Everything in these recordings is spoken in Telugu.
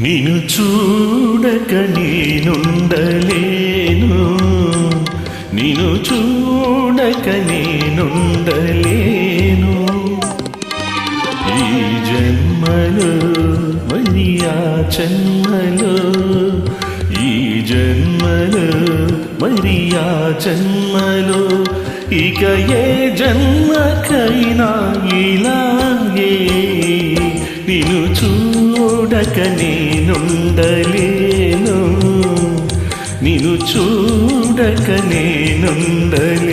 నిన్ను చూడక నేనుండలేను, నిన్ను చూడక నేనుండలేను. ఈ జన్మలో మరి ఆ జన్మలో, ఈ జన్మలో మరి ఆ జన్మలో, ఇక ఏ జన్మకైనా ఇలాగే నిన్ను చూడక నేనుండలేను, నిన్ను చూడక నేనుండలేను.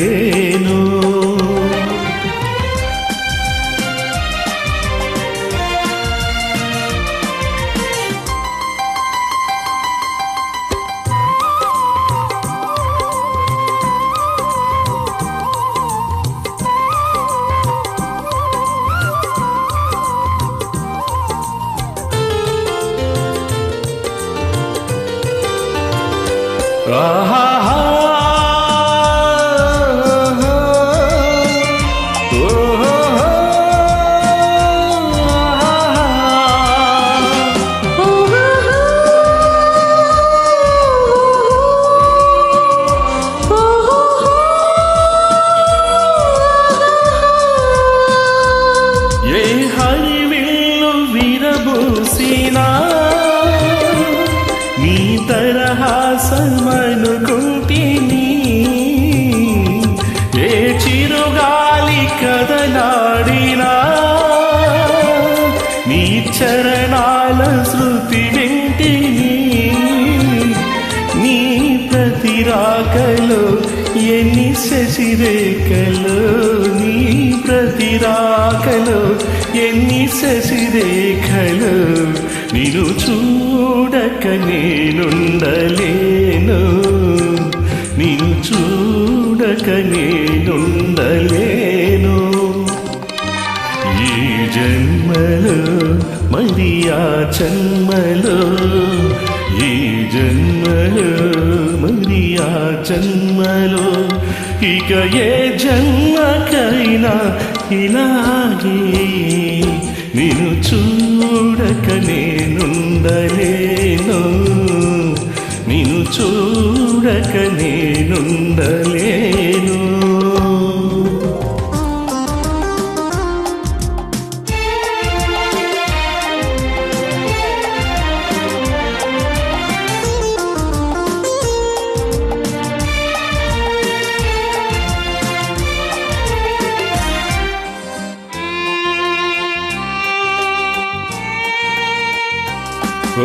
ఆహా ఏ హరివిల్లు విరబూసినా నీ తరహాసమనుకుంటిని, ఏ చిరుగాలి కదలాడినా నీ చరణాల శృతి వింటిని. నీ ప్రతి రాకలో ఎన్ని శశిరేఖలో, నీ ప్రతి రాకలో ఎన్ని శశిరేఖలో, నిన్ను చూడక నేనుండలేను, నిన్ను చూడక నేనుండలేను. ఈ జన్మలో మరి ఆ జన్మలో, ఈ జన్మలో మరి ఆ జన్మలో, ఇక ఏ జన్మకైనా ఇలాగే నిన్ను చూడక నేనుండలేను, నిన్ను చూడక నేనుండలేను.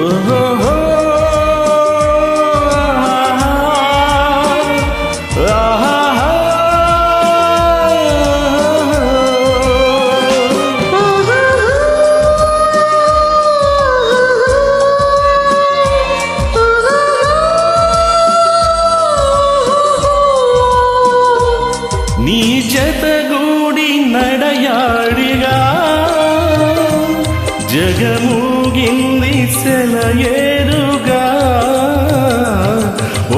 ఓహో నీ జతగూడి నడయాడిగా జగమూగింది సెలయేరుగా,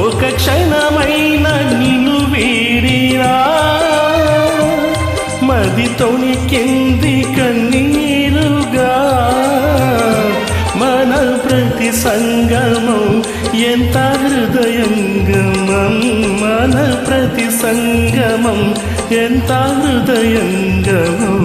ఒక క్షణమైన నిన్ను వీడినా మది తొణికింది కన్నీరుగా. మన ప్రతి సంగమం ఎంత హృదయంగమం, మన ప్రతి సంగమం ఎంత హృదయంగమం.